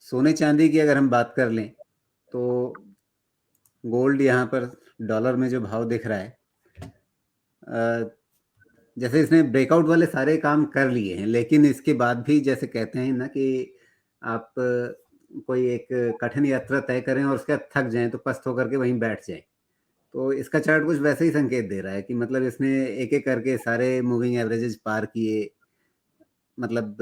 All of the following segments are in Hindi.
सोने चांदी की अगर हम बात कर लें तो गोल्ड यहाँ पर डॉलर में जो भाव दिख रहा है, अ, जैसे इसने ब्रेकआउट वाले सारे काम कर लिए हैं, लेकिन इसके बाद भी जैसे कहते हैं ना कि आप कोई एक कठिन यात्रा तय करें और उसके बाद थक जाएं तो पस्त होकर के वहीं बैठ जाएं। तो इसका चार्ट कुछ वैसे ही संकेत दे रहा है कि मतलब इसने एक एक करके सारे मूविंग एवरेजेस पार किए। मतलब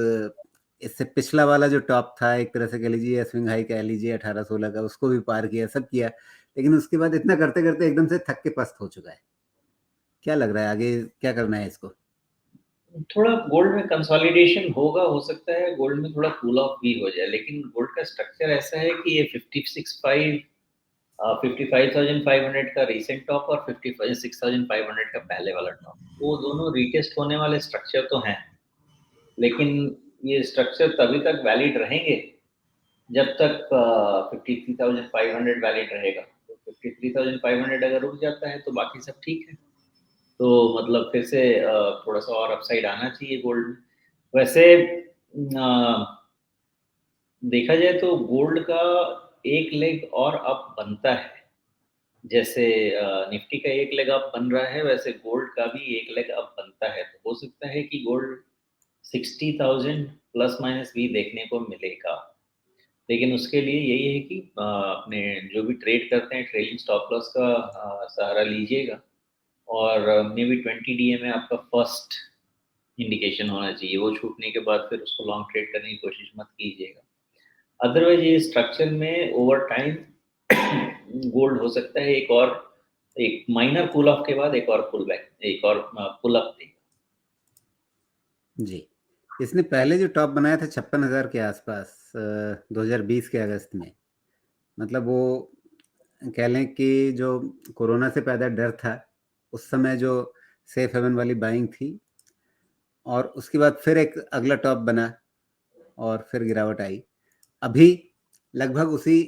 इससे पिछला वाला जो टॉप था, एक तरह से कह लीजिए, स्विंग हाई कह लीजिए 18-16 का, उसको भी पार किया, सब किया, लेकिन उसके बाद इतना करते करते एकदम से थक के पस्त हो चुका है। क्या लग रहा है आगे क्या करना है इसको? थोड़ा गोल्ड में कंसोलिडेशन होगा, हो सकता है गोल्ड में थोड़ा कूल ऑफ भी हो जाए, लेकिन गोल्ड का स्ट्रक्चर ऐसा है कि ये 55,500 का रीसेंट टॉप और 56,500 का पहले वाला टॉप, वो दोनों रीटेस्ट होने वाले स्ट्रक्चर तो हैं, लेकिन ये स्ट्रक्चर तभी तक वैलिड रहेंगे जब तक 53,500 वैलिड रहेगा। तो 53,500 अगर रुक जाता है तो बाकी सब ठीक है। तो मतलब फिर से थोड़ा सा और अपसाइड आना चाहिए गोल्ड में। वैसे देखा जाए तो गोल्ड का एक लेग और अप बनता है। जैसे निफ्टी का एक लेग अप बन रहा है, वैसे गोल्ड का भी एक लेग अप बनता है। तो हो सकता है कि गोल्ड 60,000 प्लस माइनस भी देखने को मिलेगा। लेकिन उसके लिए यही है कि अपने जो भी ट्रेड करते हैं ट्रेलिंग स्टॉप लॉस का सहारा लीजिएगा, और मे बी 20 डीए में आपका फर्स्ट इंडिकेशन होना चाहिए। वो छूटने के बाद फिर उसको लॉन्ग ट्रेड करने की कोशिश मत कीजिएगा। अदरवाइज ये स्ट्रक्चर में ओवर टाइम गोल्ड हो सकता है एक माइनर कूल ऑफ के बाद एक और पुल बैक, एक और पुल अप देगा। जी, इसने पहले जो टॉप बनाया था 56,000 के आसपास 2020 के अगस्त में, मतलब वो कह लें कि जो कोरोना से पैदा डर था, उस समय जो सेफ हेवन वाली बाइंग थी, और उसके बाद फिर एक अगला टॉप बना और फिर गिरावट आई। अभी लगभग उसी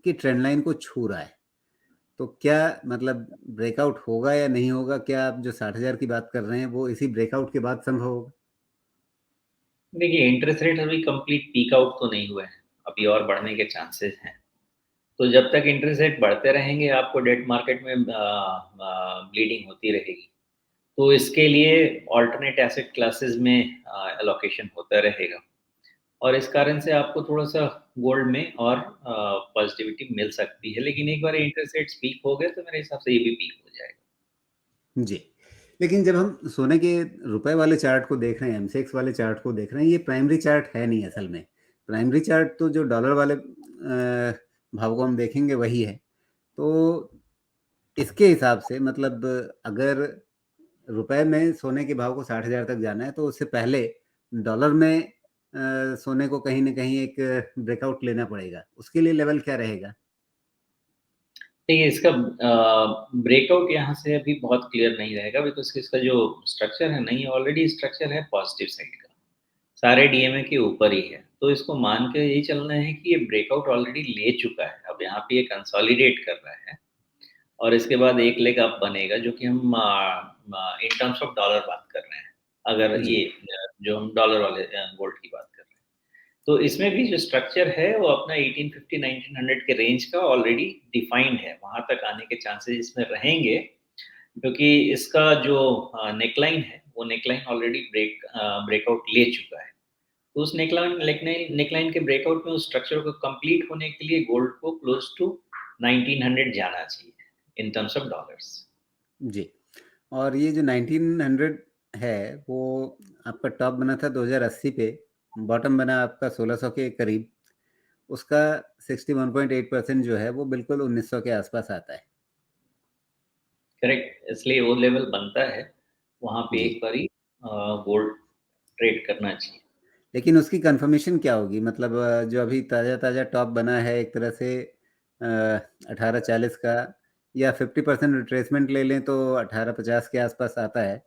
की ट्रेंड लाइन को छू रहा है। तो क्या मतलब ब्रेकआउट होगा या नहीं होगा? क्या आप जो 60,000 की बात कर रहे हैं वो इसी ब्रेकआउट के बाद संभव होगा? देखिए, इंटरेस्ट रेट अभी कंप्लीट पीक आउट तो नहीं हुआ है, अभी और बढ़ने के चांसेस हैं। तो जब तक इंटरेस्ट रेट बढ़ते रहेंगे आपको डेट मार्केट में ब्लीडिंग होती रहेगी। तो इसके लिए ऑल्टरनेट एसेट क्लासेस में एलोकेशन होता रहेगा, और इस कारण से आपको थोड़ा-सा गोल्ड में और पॉजिटिविटी मिल सकती है। लेकिन एक बार इंटरेस्ट रेट्स पीक हो गए तो मेरे हिसाब से ये भी पीक हो जाएगा। जी। लेकिन जब हम सोने के रुपए वाले चार्ट को देख रहे हैं, एमसीएक्स वाले चार्ट को देख रहे हैं, ये प्राइमरी चार्ट है नहीं असल में। प्राइमरी चार्ट तो जो डॉलर वाले भाव को हम देखेंगे वही है। तो इसके हिसाब से मतलब अगर रुपए में सोने के भाव को 60,000 तक जाना है तो उससे पहले डॉलर में सोने को कहीं न कहीं एक ब्रेकआउट लेना पड़ेगा। उसके लिए लेवल क्या रहेगा? देखिए, इसका ब्रेकआउट यहाँ से अभी बहुत क्लियर नहीं रहेगा, बिकॉज़ इसका जो स्ट्रक्चर है ना, ये ऑलरेडी स्ट्रक्चर है पॉजिटिव साइड का। सारे डीएमए के ऊपर ही है। तो इसको मान के यही चलना है कि ये ब्रेकआउट ऑलरेडी ले चुका है। अब यहाँ पे ये कंसोलिडेट कर रहा है, और इसके बाद एक लेग अप बनेगा, जो कि हम इन टर्म्स ऑफ डॉलर बात कर रहे हैं। अगर जी। ये जो हम डॉलर वाले गोल्ड की बात कर रहे हैं। तो इसमें भी जो स्ट्रक्चर है वो अपना 1850-1900 के रेंज का ऑलरेडी डिफाइंड है। वहाँ तक आने के चांसेस इसमें रहेंगे, क्योंकि इसका जो नेकलाइन है वो नेकलाइन ऑलरेडी ब्रेकआउट ले चुका है। तो उस नेकलाइन के ब्रेकआउट में उस स्ट्रक्चर को कंप्लीट होने के लिए गोल्ड को क्लोज टू 1900 जाना चाहिए इन टर्म्स ऑफ डॉलर्स। जी। और ये जो 1900 है वो आपका टॉप बना था 2080 पे, बॉटम बना आपका 1600 के करीब। उसका 61.8% जो है वो बिल्कुल 1900 के आसपास आता है। करेक्ट, इसलिए वो लेवल बनता है, वहाँ पे जी। एक बारी गोल्ड ट्रेड करना चाहिए। लेकिन उसकी कंफर्मेशन क्या होगी? मतलब जो अभी ताज़ा ताज़ा टॉप बना है एक तरह से 1840 का, या 50% रिट्रेसमेंट ले लें तो 1850 के आसपास आता है।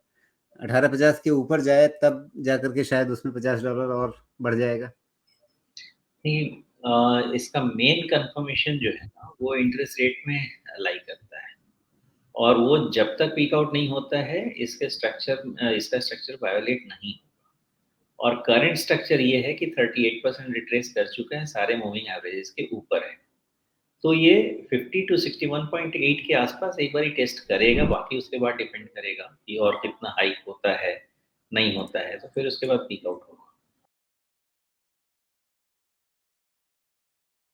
1850 के ऊपर जाए तब जाकर के शायद उसमें $50 और बढ़ जाएगा। नहीं, इसका मेन कंफर्मेशन जो है ना वो इंटरेस्ट रेट में लाई करता है, और वो जब तक पीक आउट नहीं होता है इसका स्ट्रक्चर वायोलेट नहीं होगा। और करंट स्ट्रक्चर ये है कि 38% रिट्रेस कर चुका है, सारे मूविंग एवरेजेस के ऊपर है। तो ये 50 टू 61.8 के आसपास एक बार टेस्ट करेगा, बाकी उसके बाद डिपेंड करेगा कि और कितना हाइक होता है, नहीं होता है, तो फिर उसके बाद पीक आउट होगा।